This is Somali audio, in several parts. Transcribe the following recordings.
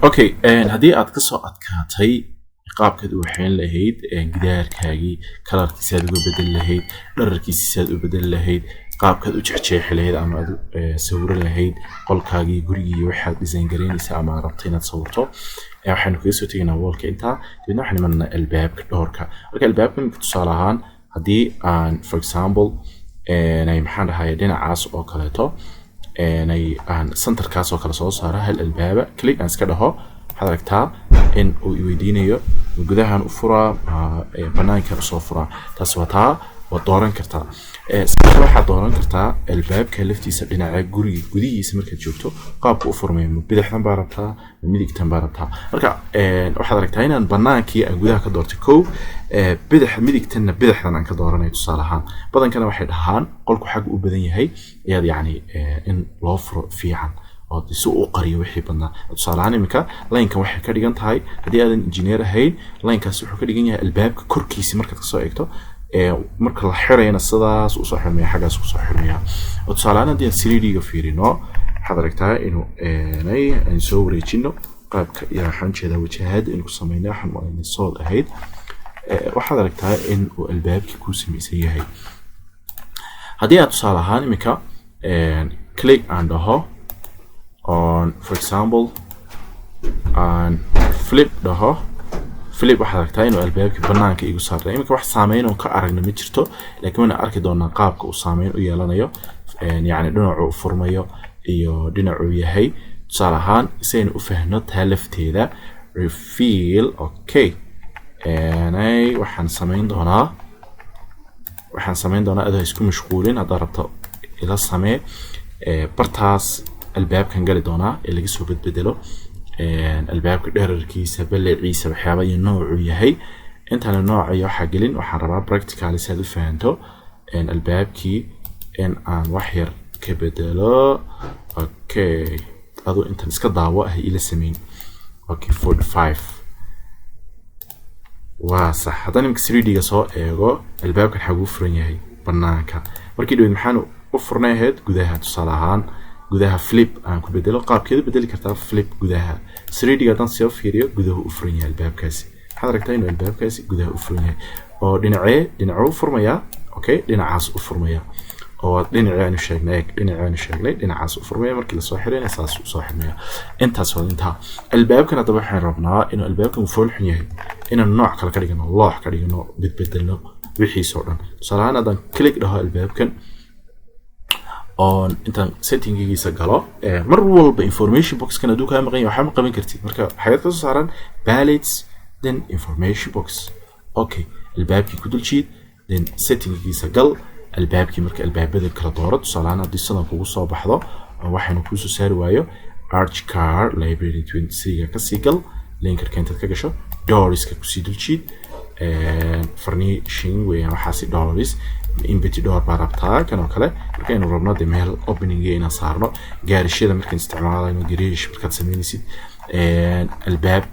اوكي هدي aad ka soo adkaatay qaabkeed u waxeen lahayd gidaarkaagii kalarkiisa aad uga bedel lahayd dhararkiisa aad u bedel lahayd qaabkeed u jeexjeexi lahayd ama aad sawir lahayd qolkaagii gurigii waxaad design gareynaysaa ama rabtay inaad sawirto waxaan ku soo tagnaa wallka inta dibna waxaan imanaa albaabka doorka marka albaabka tusaale ahaan hadii aan for example ay maxaan dhahay dhinacaas oo kaleeto ay aan centerkaas oo kala soo saaro hal albaaba click aan iska dhaho waxaad aragtaa in uu weydiinayo gudahan u furaa banaanka soo furaa taas waa dooran kartaa waxaad dooran kartaa albaabka laftiisa dhinaca guriga gudihiisa markaad joogto qaabka u furmayo bidixdan baa rabtaa midigtan baa rabtaa marka waxaad aragtaa inaan banaankii aan gudaha ka doortay koow midigtanna bidixdan aan ka dooranayo tusaale ahaan badankana waxay dhahaan qolku xag u badan yahay ayaad yacni in loo furo fiican oo si uu qariyo wixii badnaa tusaale ahaan iminka laynkan waxay ka dhigan tahay haddii aadan engineer ahayn laynkaas wuxuu ka dhigan yahay albaabka korkiisa markaad kasoo eegto marka la xirayna sidaas u soo xirmaya xagaas u soo xirmaya oo tusaale ahaan haddii aan 3D ga fiirino waxaad aragtaa inuu aan soo wareejino qaabka iyo waxaan jeedaa wajahada inuu sameeyay waxaan maalinay soo ahayd waxaad aragtaa in uu albaabkii ku samaysan yahay haddii aad tusaale ahaan iminka click and dhaho on for example and flip dhaho flip waxaad aragtaa inuu albaabkii banaanka igu saaray iminka wax saameyn oo ka aragna ma jirto laakiin waan arki doonaa qaabka uu saameyn u yeelanayo yani dhinacu u furmayo iyo dhinacu yahay tusaale ahaan isayna u fahno taa lafteeda reveal okay waxaan samayn doonaa adoo isku mashquulin haddaad rabto ila samee bartaas albaabkan gali doonaa ee laga soo bedbedelo albaabka dherarkiisa balaciisa waxyaaba iyo noocu yahay intaan nooca iyo waxa gelin waxaan rabaa practical si aad u fahanto albaabkii in aan wax yar ka bedelo okay adoo intaan iska daawo ah ila sameyn okay 45 waa sax haddana imika 3D ga soo eego albaabkan xaguu furan yahay banaanka markii dhow maxaan u furnayd gudaha tusaale ahaan gudaha flip aan ku bedelo qaabkeedu bedeli kartaa flip gudaha 3D ga dan soo fiiriyo gudaha u furan yahay albaabkaasi waxaad aragtaa inuu albaabkaasi gudaha u furan yahay oo dhinacu u furmaya okay dhinacaas u furmaya oo dhinacaanu sheegnay dhinacaas u furmaya markii la soo xirayna saas u soo xirmaya intaas waa inta albaabkan hadaba waxaan rabnaa inuu albaabkan fuul xun yahay inaan nooc kale ka dhigano loox ka dhigano bedbedelno wixii soo dhan salaana dan click dhaho albaabkan on intaan settingiisa galo mar walba information box kana duka maqan yahay waxa ma qaban kartid marka xayad ka soo saaran palettes then information box okay albaabkii ku duljiid then settingiisa gal albaabkii marka albaabada kala dooro tusaalahan haddii sidan kugu soo baxdo waxaanu ku soo saari waayo arch car library 23 ga ka sii gal linkerka intaad ka gasho doorska ku sii duljiid furnishing weeyaan waxaasi doors inbeti door baa rabtaa kan oo kale marka inuu rabno de meel opening ina saarno gaarishada markaan isticmaalayno gariish markaad sameynaysid albaab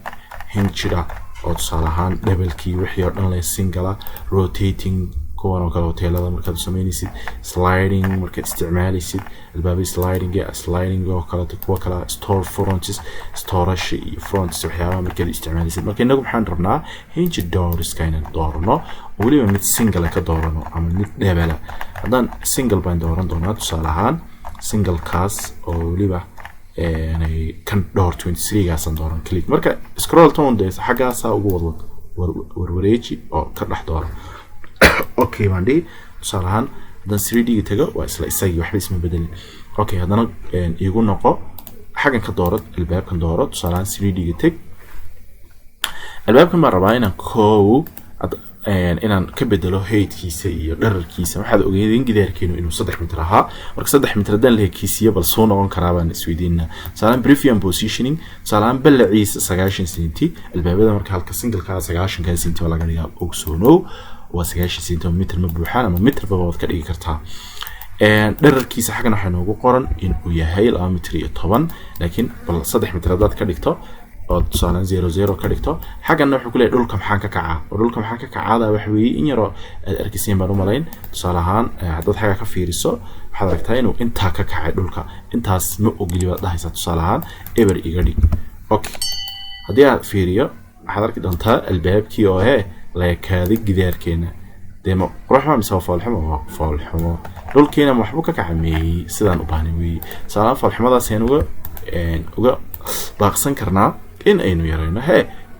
hinjida oo tusaale ahaan double-kii wixii oo dhan leh single rotating kuwan oo kale hoteelada markaad sameynaysid sliding markaad isticmaalaysid albaabada sliding oo kale kuwa kale store fronts storage iyo fronts waxyaaba markaad isticmaalaysid marka inagu waxaan rabnaa hinge doors kayna doorno waliba mid single ka doorano ama mid double haddaan single baan dooran doonaa tusaale ahaan single kaas oo waliba kan door 23 gaasan dooran click marka scroll down deesa xagaasa ugu warwareeji oo ka dhex dooro okay mandi salahan dan 3D ga tago waa isla isagii waxba isma bedelin okay hadana igu noqo xagan ka dooro albaabkan dooro salahan 3D ga tag albaabkan ma rabaa inaan ka bedelo heydkiisa iyo dhararkiisa waxaad ogeeyeen gidaarkeenu inuu 3 mitir ahaa marka 3 mitir dan leekiisiyo bal soo noqon karaa baan isweydiinaa salahan brief and positioning salahan balaciisa 90 cm albaabada marka halka single ka 90 cm laga dhigaa ogsoono وسجاش سنتيمتر مبروحان أما متر ببعض كذي كرتها درر كيس حاجة نحن نقول قرن إن وياهاي الأمترية طبعا لكن بالصدق متردات كذيكتا أو تصالن 00 كذيكتا حاجة نحن كله دول كم حاجة كعاء ودول كم حاجة كعاء ده وحوي إن يرى الأركسين برومالين تصالحان عدد حاجة كفير الصو حضرتين وإنت كعاء دول كا إنت اسمه أجلي بعد هاي تصالحان إبر إيجادي أوكي هدي فيريو حضرتك دونتا الباب كي او هي لا كادي جدار كينا ديما روح ما مسوى فالحمو فالحمو دول كينا محبوكا كعمي سيدان وباني وي سلام فالحمو دا سينوغا uga baaqsan karnaa in aynu yareyno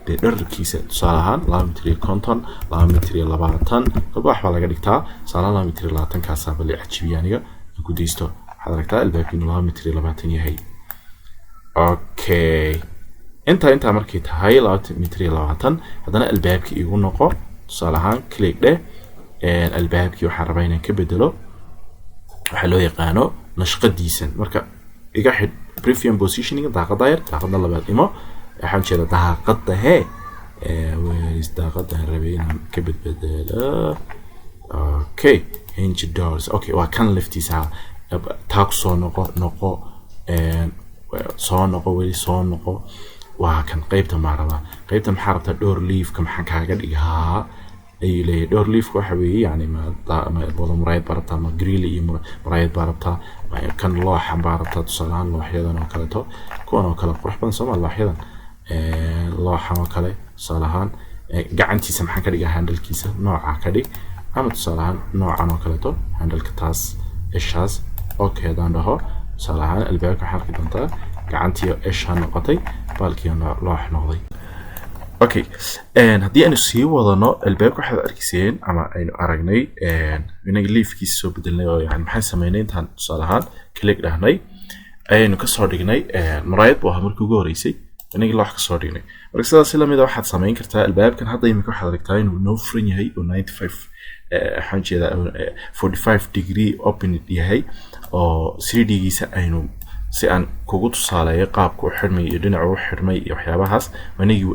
dee dherarkiisa tusaale ahaan 2 mitir iyo 50 2 mitir iyo 20 kolba wax baa laga dhigtaa tusaale 2 mitir iyo 20 kaasa bali cajibiyaaniga ku deysto waxaad aragtaa albaabkiinu 2 mitir iyo 20 yahay okay inta markay tahay 2 mitir iyo 20 haddana albaabkii igu noqo tusaale ahaan click dheh albaabkii waxaan rabaa inaan ka bedelo waxa loo yaqaano nashqadiisan marka iga xid prefix positioning daaqada yar daaqada labaad imo waxaan jeedaa daaqada where is daaqada rabeen ka bedelo okay hinge doors okay waa kan liftiisa taag soo noqo weli soo noqo waa kan qaybta maarada qaybta maxaa rabtaa door leaf ka maxaan kaaga dhigaa ay leeyahay door leaf waxa weeye yani ma wada muraayad barata ma grill iyo muraayad barata kan looxa barata tusaale looxyadan oo kale to kuwan oo kale qurux badan Soomaali looxyadan looxa oo kale tusaale ahaan gacantiisa maxaan ka dhigaa handle-kiisa nooca ka dhig ama tusaale ahaan noocan oo kale to handle-ka taas ishaas okay daan dhaho tusaale ahaan albaabka waxaa arki doontaa gacantiyo isha noqotay baalkii loox noqday okay haddii aynu sii wadano albaabka waxaad arkayseen ama aynu aragnay inaga leafkiisa soo bedelnay oo yani maxay sameynay intaan tusaale ahaan click dhahnay ayaynu ka soo dhignay muraayad buu ahaa markii ugu horeysay inaga loox ka soo dhignay marka sidaas la mid ah waxaad sameyn kartaa albaabkan hadda imika waxaad aragtaa inuu noo furan yahay oo 95 waxaan jeedaa 45 degree open yahay oo 3D-giisa aynu si aan kugu tusaaleeyo qaabku u xirmay iyo dhinaca u xirmay iyo waxyaabahaas manigi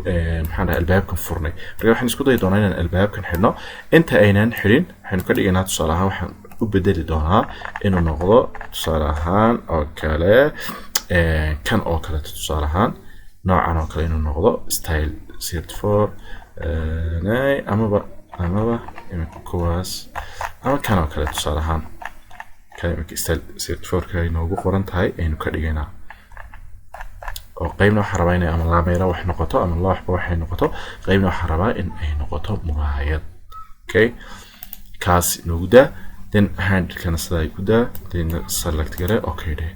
maxaan dhahay albaabkan furnay marka waxaan isku day doonaa inaan albaabkan xirno inta aynaan xirin waxaan ka dhiganaa tusaale ahaan waxaan u bedeli doonaa inuu noqdo tusaale ahaan oo kale kan oo kale tusaale ahaan noocan oo kale inuu noqdo style 34 amaba kuwaas ama kan oo kale tusaale ahaan كلمة style 34 كاي نوغو قران تاي aynu ka dhigaynaa oo qaybna waxa rabaa inay ama laameera wax noqoto ama looxba wax noqoto qaybna waxa rabaa in ay noqoto muraayad okay kaas noogda then handle-kana sida ay ku daa then select gare okay dhe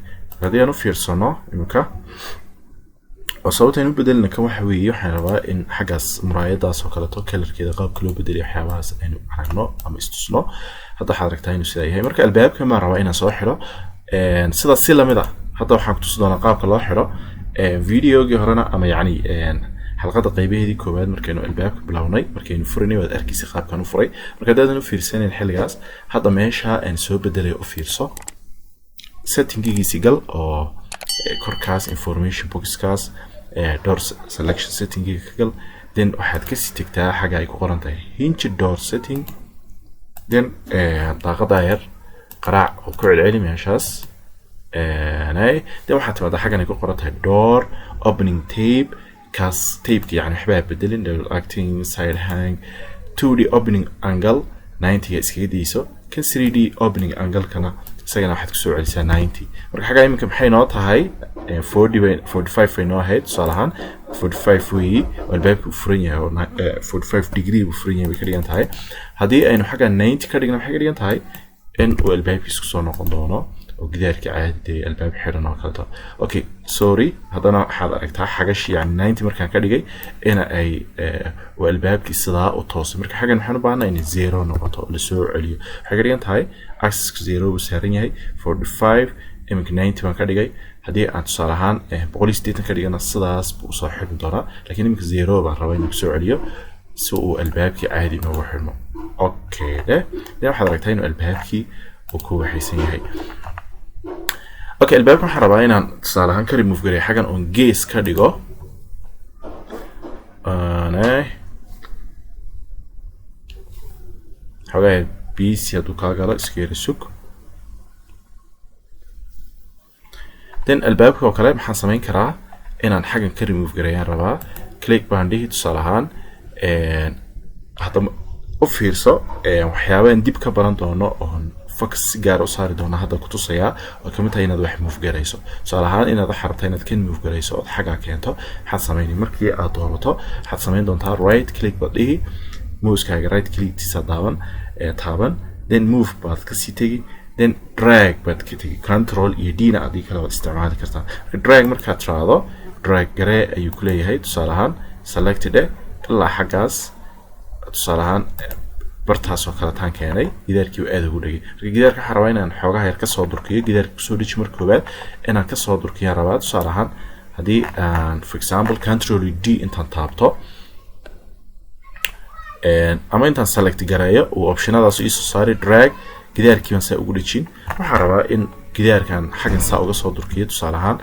hadii aanu fiirsano imika oo sababta inuu bedelna ka waxa weeye waxaan rabaa in xagaas muraayadaas oo kale to colorkeeda qaabka loo bedeliyo waxyaabahaas aynu aragno ama istusno hadda waxaad aragtaa inuu sida yahay marka albaabka ma rabaa inaan soo xiro sida si lamid ah hadda waxaan ku tusi doonaa qaabka loo xiro videogii horena ama yani xalqada qaybaheedii koowaad markaynu albaabka bilownay markaynu furinay waad arkaysa qaabkan u furay marka daadan u fiirsaneen xilligaas hadda meesha aan soo bedelay u fiirso setting-giisa gal oo korkaas information box-kaas door selection setting-giisa gal then waxaad ka sii tagtaa xaga ay ku qoran tahay hinge door setting then daaqada yar qaraac oo ku celceli meeshaas then waxaad timaadaa xagan ay ku qoran tahay door opening tape kaas tape yani waxbaa bedelin double acting side hang 2D opening angle 90 iskaga dayso kan 3D opening angle kana isagana waxaad ku soo celisaa 90 marka xaga iminka maxay noo tahay 45 ay noo ahayd tusaale ahaan 45 weeyi albaabka u furan yahay oo 45 degree u furan yahay ka dhigan tahay haddii aynu xaga 90 ka dhigno maxay ka dhigan tahay in uu albaabkiisu soo noqon doono oo gidaarka caadi albaab xiran oo kale okay sorry hadana waxaad aragtaa xagash yani 90 markaan ka dhigay in ay oo albaabkii sidaa u toosay marka xagan waxaan u baahnaa in 0 noqoto la soo celiyo waxay ka dhigan tahay axis 0 uu saaran yahay 45 iminka 90 baan ka dhigay haddii aan tusaale ahaan 180 ka dhigana sidaas buu soo xirmi doonaa laakiin iminka 0 baan rabaa inuu soo celiyo si uu albaabkii caadi noogu xirmo okay waxaad aragtaa inuu albaabkii uu ku waxaysan yahay okay albaabka waxaan rabaa inaan tusaale ahaan ka remove gareeyo xagan on gees ka dhigo xogaa bc hadduu kaa galo iska yara sug then albaabka oo kale maxaan samayn karaa inaan xagan ka remove gareeyaan rabaa click baan dhihi tusaale ahaan hadda u fiirso waxyaabaan dib ka baran doono oon focus gaar u saari doona hadda ku tusaya oo kamid tahay inaad wax move garayso tusaale ahaan inaad wax rabto inaad kan move garayso oo xaga keento waxaad sameeyay markii aad doorato waxaad sameyn doontaa right click badii mouse-kaaga right click tisa taaban then move baad ka sii tagi then drag baad ka tagi control iyo d na adii kala wada isticmaali kartaa drag markaad tiraahdo drag garee ayuu ku leeyahay tusaale ahaan selected ilaa xagaas tusaale ahaan bartaas oo kala taan keenay gidaarkii aad ugu dhigay gidaarka waxa rabaa inaan xoogaha yar ka soo durkiyo gidaarka soo dhigi marka koobaad inaan ka soo durkiyo rabaa tusaale ahaan hadii aan for example control d intaan taabto ama intaan select gareeyo oo optionadaas ii soo saari drag gidaarkii aan saa ugu dhigin waxa rabaa in gidaarkan xagan saa uga soo durkiyo tusaale ahaan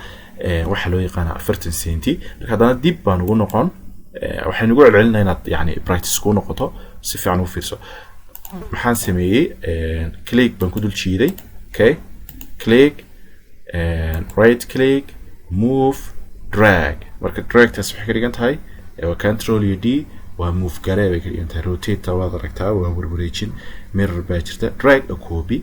waxa loo yaqaan 40 cm marka hadana dib baan ugu noqon waxaan ugu celcelinaa inaad yani practice ku noqoto si fiican u fiirso maxaan sameeyay click baan ku dul jiiday okay click right click move drag marka drag taas waxay ka dhigan tahay control iyo d waa move garee bay ka dhigan tahay rotate waad aragtaa waa warwareejin mirror baa jirta drag a copy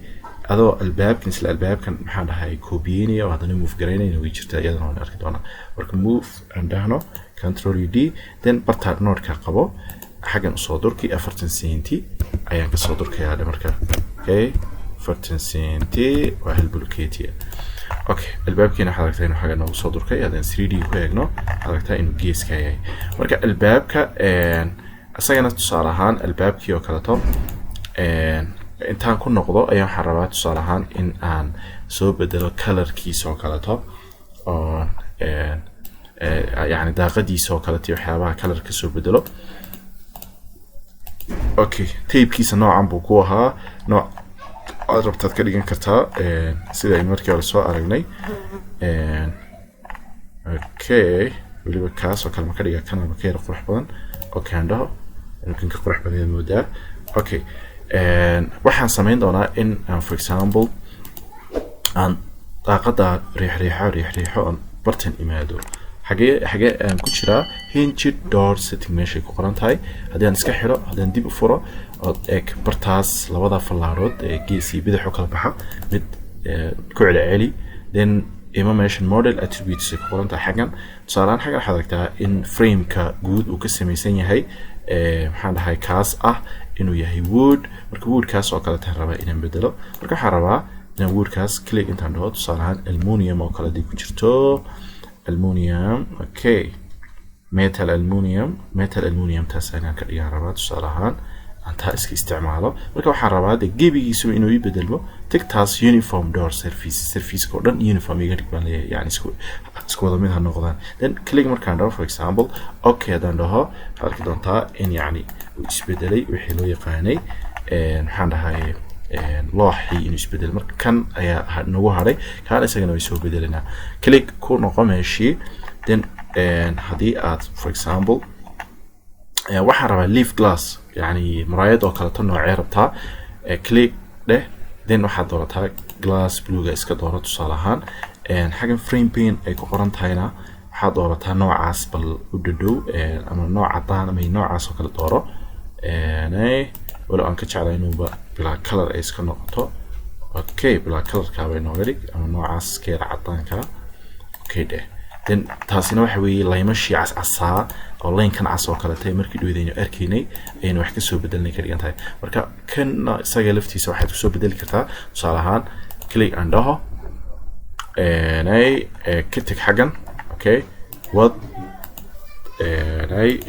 adoo albaabkan isla albaabkan maxaan dhahay copyinaya oo hadana move gareynayna way jirtaa iyadana waan arki doonaa marka move and dhahno control d then barta node ka qabo xagan soo durki 40 cm ayaan ka soo durkayaa marka okay 40 cm waa hal bulkeetiya okay albaabkiina waxa aragtaa inuu xagan soo durkay hadaan 3D ku eegno aragtaa inuu geeska yahay marka albaabka asagana tusaale ahaan albaabkii oo kala to intaan ku noqdo ayaan waxa rabaa tusaale ahaan in aan soo bedelo colorkiisa oo kala to oo يعني داقديسا oo kale tii waxyaabaha color ka soo bedelo okay tape-kiisa noocan buu ku ahaa nooc aad rabtaad ka dhigan kartaa sida ay markii hore soo aragnay okay waliba kaas oo kale ma ka dhiga kana ma ka yar qurux badan okay andho inuu ka qurux badan moodaa okay waxaan sameyn doonaa in for example aan daaqada riixriixo aan bartan imaado حاجة كوتشرا hinge door setting ماشي كقرنتاي هذي أنا سكحرة هذي عندي بفرة إك برتاس لوضع فلارود جيسي بدي حكلا بحا مد كعلى عالي then animation model attributes كقرنتاي حاجة صاران حاجة حضرتها in frame كجود وكسر ميسانية هاي محل هاي كاس إنه يهي wood مركب wood كاس وكلا تهربا إن بدله مركب حربا إن wood كاس كليك إنت عندها صاران المونيوم وكلا دي كوتشرتو المونيوم اوكي ميتال المونيوم تاسانا كديان ربات صراحه انت اسك استعماله marka waxa rabaa gebigiisu inuu i bedelmo tigtaas uniform door surface ko dhan uniform iga dhigban yani isku wada mid ha noqdaan then click markaan dhaho for example okay hadan dhaho halka doontaa in yani isbedelay wixii loo yaqaanay maxaan dhahay looxii inuu isbedel marka kan ayaa nagu haray kaan isagana way soo bedelinaa click ku noqo meeshii then hadii aad for example waxaan rabaa leaf glass yani muraayad oo kale tan noocee rabtaa click dheh then waxaad doorataa glass blue ga iska dooro tusaale ahaan xagan frame pane ay ku qoran tahayna waxaad doorataa noocaas bal u dhadhow ama nooc cadaan ama noocaas oo kale dooro ولو أنك تعالى إنه بلا color إيش كنقطة أوكي بلا color كابي نوريك أما نوع عسكر عطان كا أوكي ده then تاسينا وحوي لا يمشي عسا أو لين كان عسا وكلا تاي مركي دوي دينيو أركيني إنه وحكي سو بدلني كريان تاي مركا كنا ساقلفتي سو حد سو بدل كتا صالحان كليك عندها ناي كتك حقا أوكي what ناي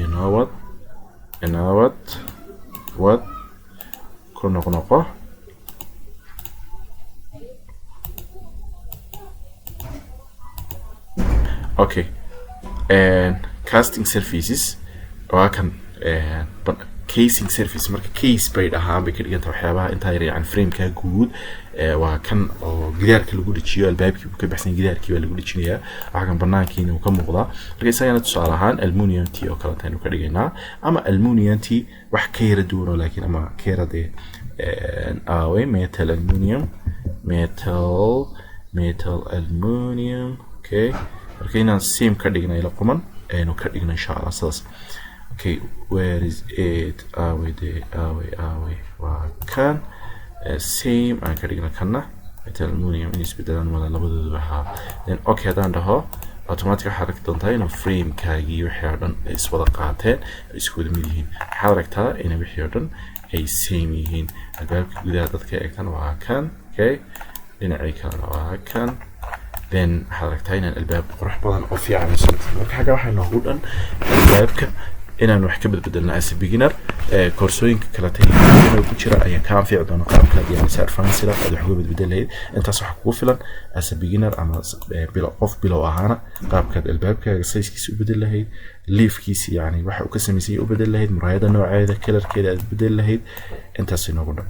what كنا نقول okay and casting surfaces وكان casing surface marka case bay dhahaan bay ka dhiganta waxyaabaha inta yar yani frame ka guud waa kan oo gidaarka lagu dhijiyo albaabkii uu ka baxsan gidaarkii baa lagu dhijinayaa waxa kan banaankiina uu ka muuqdaa marka isagana tusaale ahaan aluminium tii oo kale taanu ka dhigaynaa ama aluminium tii wax ka yara duwan laakiin ama ka yara de metal aluminium okay marka inaan same ka dhignay la quman aynu ka dhigno insha Allah sidaas okay where is it away waa kan same aan ka dhigna kana metal aluminium in isbedelaan wada labadooduba ha then okay hadaan dhaho automatic waxaad arki doontaa inuu framekaagii wixii oo dhan ay iswada qaateen isku wada mid yihiin waxaad aragtaa in wixii oo dhan ay same yihiin albaabka gudaha dadka eegtan waa kan okay dhinacii kalena waa kan then waxaad aragtaa inaan albaab qurux badan oo fiican ay soo marka xagga waxaa noogu dhan albaabka inaan wax ka bedbedelno as a beginner koorsooyinka kala tagay ku jira ayaan ka anfici doona qaabka yani si advanced ah wax uga bedbedelayd intaas wax kugu filan as a beginner ama bilow ahaana qaabka albaabkaaga size-kiisa u bedel lahayd leafkiisa yani waxa uu ka sameeyay u bedel lahayd muraayada nooceeda colorkeeda aad bedel lahayd intaas inoogu dhan